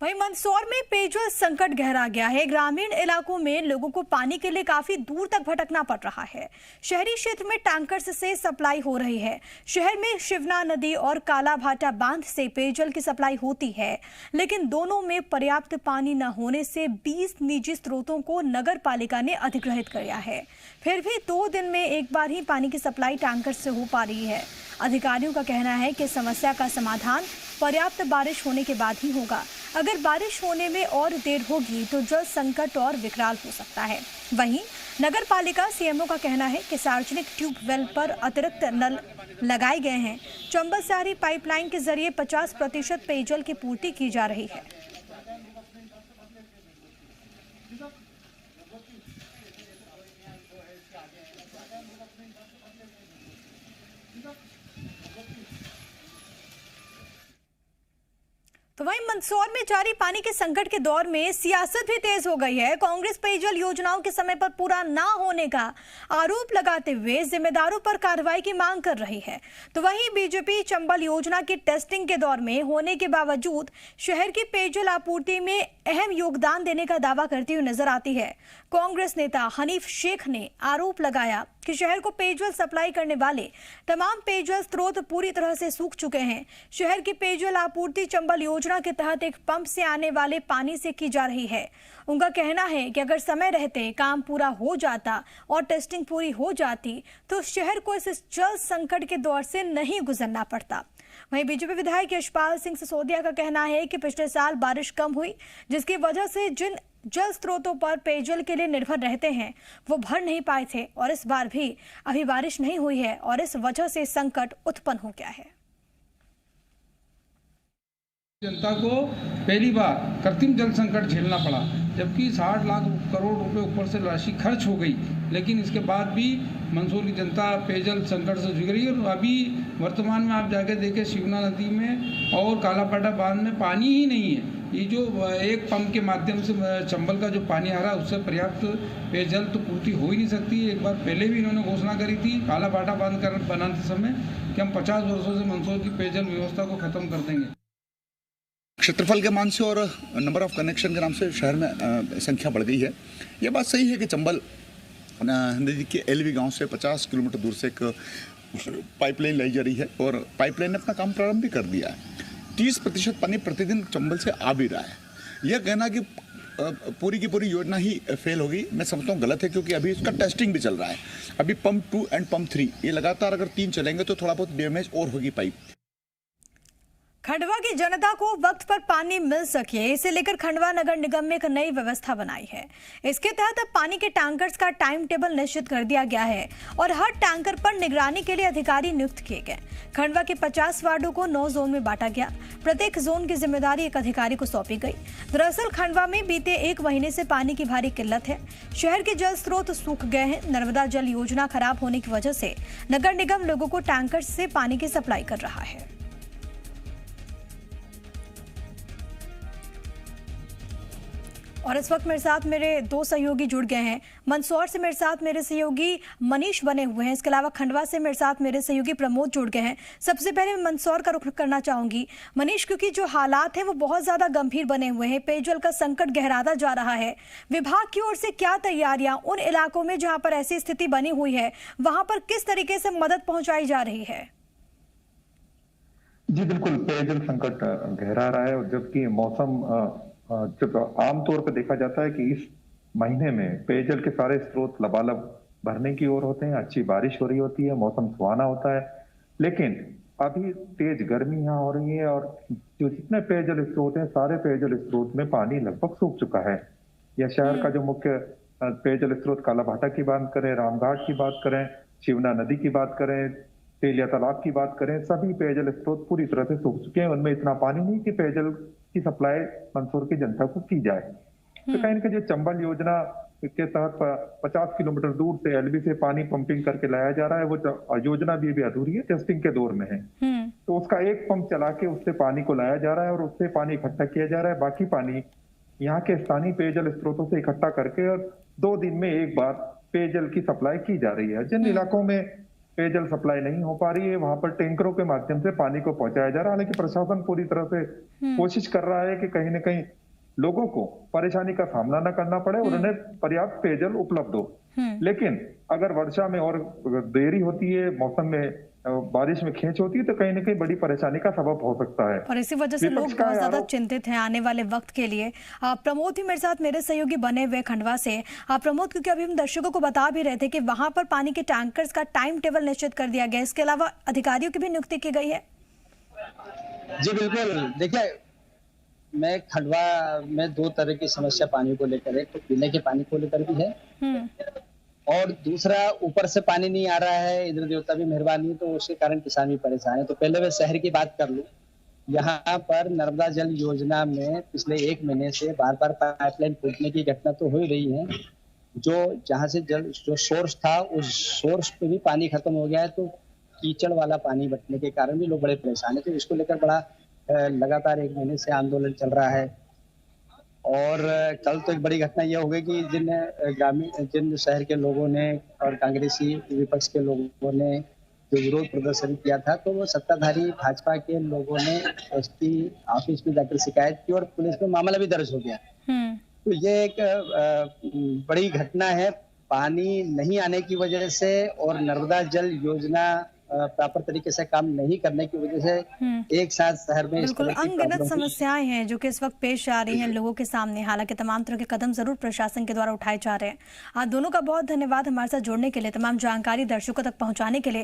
वहीं मंदसौर में पेयजल संकट गहरा गया है। ग्रामीण इलाकों में लोगों को पानी के लिए काफी दूर तक भटकना पड़ रहा है। शहरी क्षेत्र में टैंकर्स से सप्लाई हो रही है। शहर में शिवना नदी और कालाभाटा बांध से पेयजल की सप्लाई होती है, लेकिन दोनों में पर्याप्त पानी न होने से 20 निजी स्रोतों को नगर पालिका ने अधिग्रहित किया है। फिर भी 2 दिन में एक बार ही पानी की सप्लाई टैंकर से हो पा रही है। अधिकारियों का कहना है कि समस्या का समाधान पर्याप्त बारिश होने के बाद ही होगा। अगर बारिश होने में और देर होगी तो जल संकट और विकराल हो सकता है। वहीं नगर पालिका सीएमओ का कहना है कि सार्वजनिक ट्यूबवेल पर अतिरिक्त नल लगाए गए हैं। चंबल से आ रही पाइपलाइन के जरिए 50% पेयजल की पूर्ति की जा रही है। तो वहीं मंदसौर में जारी पानी के संकट के दौर में सियासत भी तेज हो गई है। कांग्रेस पेयजल योजनाओं के समय पर पूरा ना होने का आरोप लगाते हुए जिम्मेदारों पर कार्रवाई की मांग कर रही है। तो वहीं बीजेपी चंबल योजना की टेस्टिंग के दौर में होने के बावजूद शहर की पेयजल आपूर्ति में अहम योगदान देने का दावा करती हुई नजर आती है। कांग्रेस नेता हनीफ शेख ने आरोप लगाया कि शहर को पेयजल सप्लाई करने वाले तमाम पेयजल स्रोत पूरी तरह से सूख चुके हैं। शहर की पेयजल आपूर्ति चंबल योजना के तहत एक पंप से आने वाले पानी से की जा रही है। उनका कहना है कि अगर समय रहते काम पूरा हो जाता और टेस्टिंग पूरी हो जाती तो शहर को इस जल संकट के दौर से नहीं गुजरना पड़ता। वहीं बीजेपी विधायक यशपाल सिंह सिसोदिया का कहना है कि पिछले साल बारिश कम हुई, जिसकी वजह से जिन जल स्रोतों पर पेयजल के लिए निर्भर रहते हैं वो भर नहीं पाए थे और इस बार भी अभी बारिश नहीं हुई है और इस वजह से संकट उत्पन्न हो गया है। जनता को पहली बार कृत्रिम जल संकट झेलना पड़ा, जबकि 60 लाख करोड़ रुपए ऊपर से राशि खर्च हो गई, लेकिन इसके बाद भी मंदसौर की जनता पेयजल संकट से जूझ रही है। और अभी वर्तमान में आप जाके देखें शिवना नदी में और कालापाटा बांध में पानी ही नहीं है। ये जो एक पंप के माध्यम से चंबल का जो पानी आ रहा है उससे पर्याप्त पेयजल तो पूर्ति हो ही नहीं सकती। एक बार पहले भी इन्होंने घोषणा करी थी कालापाटा बांध बनाते समय कि हम 50 वर्षों से मंदसौर की पेयजल व्यवस्था को खत्म कर देंगे। क्षेत्रफल के मान से और नंबर ऑफ कनेक्शन के नाम से शहर में संख्या बढ़ गई है। ये बात सही है कि चंबल नदी के एलवी गांव से 50 किलोमीटर दूर से एक पाइपलाइन लाई जा रही है और पाइपलाइन ने अपना काम प्रारंभ भी कर दिया है। 30% पानी प्रतिदिन चंबल से आ भी रहा है। यह कहना कि पूरी की पूरी योजना ही फेल होगी, मैं समझता हूँ गलत है, क्योंकि अभी इसका टेस्टिंग भी चल रहा है। अभी पंप 2 एंड पंप 3 ये लगातार अगर 3 चलेंगे तो थोड़ा बहुत डैमेज और होगी पाइप। खंडवा की जनता को वक्त पर पानी मिल सके, इसे लेकर खंडवा नगर निगम में एक नई व्यवस्था बनाई है। इसके तहत अब पानी के टैंकर्स का टाइम टेबल निश्चित कर दिया गया है और हर टैंकर पर निगरानी के लिए अधिकारी नियुक्त किए गए। खंडवा के 50 वार्डों को 9 जोन में बांटा गया। प्रत्येक जोन की जिम्मेदारी एक अधिकारी को सौंपी गई। दरअसल खंडवा में बीते 1 महीने से पानी की भारी किल्लत है। शहर के जल स्रोत सूख गए हैं। नर्मदा जल योजना खराब होने की वजह से नगर निगम लोगों को टैंकर से पानी की सप्लाई कर रहा है। और इस वक्त मेरे साथ मेरे 2 सहयोगी जुड़ गए हैं। मंदसौर से मेरे साथ मेरे सहयोगी मनीष बने हुए हैं। इसके अलावा खंडवा से मेरे साथ मेरे सहयोगी प्रमोद जुड़ गए हैं। सबसे पहले मैं मंदसौर का रुख करना चाहूंगी मनीष, क्योंकि जो हालात हैं वो बहुत ज्यादा गंभीर बने हुए हैं। पेयजल का संकट गहराता जा रहा है। विभाग की ओर से क्या तैयारियां उन इलाकों में जहां पर ऐसी स्थिति बनी हुई है वहां पर किस तरीके से मदद पहुंचाई जा रही है? जी बिल्कुल, पेयजल संकट गहरा रहा है, जबकि मौसम जब आमतौर पर देखा जाता है कि इस महीने में पेयजल के सारे स्रोत लबालब भरने की ओर होते हैं, अच्छी बारिश हो रही होती है, मौसम सुहाना होता है। लेकिन अभी तेज गर्मी यहाँ हो रही है और जो जितने पेयजल स्रोत हैं सारे पेयजल स्रोत में पानी लगभग सूख चुका है। यह शहर का जो मुख्य पेयजल स्रोत कालाभाटा की बात करें, रामघाट की बात करें, शिवना नदी की बात करें, तेलिया तालाब की बात करें, सभी पेयजल स्रोत पूरी तरह से सूख चुके हैं। उनमें इतना पानी नहीं कि पेयजल की सप्लाई मंदसौर की जनता को की जाए। तो कहीं ना कहीं जो चंबल योजना के तहत 50 किलोमीटर दूर से एलबी से पानी पंपिंग करके लाया जा रहा है, वो योजना भी अभी अधूरी है, टेस्टिंग के दौर में है। तो उसका एक पंप चला के उससे पानी को लाया जा रहा है और उससे पानी इकट्ठा किया जा रहा है। बाकी पानी यहाँ के स्थानीय पेयजल स्रोतों से इकट्ठा करके और 2 दिन में एक बार पेयजल की सप्लाई की जा रही है। जिन इलाकों में पेयजल सप्लाई नहीं हो पा रही है, वहां पर टैंकरों के माध्यम से पानी को पहुंचाया जा रहा है। हालांकि प्रशासन पूरी तरह से कोशिश कर रहा है कि कहीं न कहीं लोगों को परेशानी का सामना न करना पड़े और उन्हें पर्याप्त पेयजल उपलब्ध हो। लेकिन अगर वर्षा में और देरी होती है, मौसम में बारिश में खींच होती है, तो कहीं न कहीं बड़ी परेशानी का सबब हो सकता है और इसी वजह से लोग बहुत ज्यादा चिंतित हैं आने वाले वक्त के लिए। प्रमोद भी मेरे साथ, मेरे सहयोगी बने हुए खंडवा से। प्रमोद, क्योंकि अभी हम दर्शकों को बता भी रहे थे कि वहां पर पानी के टैंकर्स का टाइम टेबल निश्चित कर दिया गया, इसके अलावा अधिकारियों की भी नियुक्ति की गई है। जी बिल्कुल, देखिए मैं खंडवा में दो तरह की समस्या पानी को लेकर है, तो पीने के पानी को लेकर भी है और दूसरा ऊपर से पानी नहीं आ रहा है, इंद्र देवता भी मेहरबान नहीं, तो उसके कारण किसान भी परेशान है। तो पहले मैं शहर की बात कर लूं, यहाँ पर नर्मदा जल योजना में पिछले 1 महीने से बार बार पाइपलाइन फूटने की घटना तो हो ही रही है। जो जहाँ से जल जो सोर्स था, उस सोर्स पे भी पानी खत्म हो गया है, तो कीचड़ वाला पानी बटने के कारण भी लोग बड़े परेशान है। तो इसको लेकर बड़ा लगातार 1 महीने से आंदोलन चल रहा है। और कल तो एक बड़ी घटना यह हो गई कि जिन शहर के लोगों ने और कांग्रेसी विपक्ष के लोगों ने जो विरोध प्रदर्शन किया था, तो वो सत्ताधारी भाजपा के लोगों ने एसपी ऑफिस में जाकर शिकायत की और पुलिस में मामला भी दर्ज हो गया। तो ये एक बड़ी घटना है, पानी नहीं आने की वजह से और नर्मदा जल योजना प्रॉपर तरीके से काम नहीं करने की वजह से एक साथ शहर में बिल्कुल अनगिनत समस्याएं हैं जो कि इस वक्त पेश आ रही हैं लोगों के सामने। हालांकि तमाम तरह के कदम जरूर प्रशासन के द्वारा उठाए जा रहे हैं। आप दोनों का बहुत धन्यवाद हमारे साथ जुड़ने के लिए, तमाम जानकारी दर्शकों तक पहुंचाने के लिए।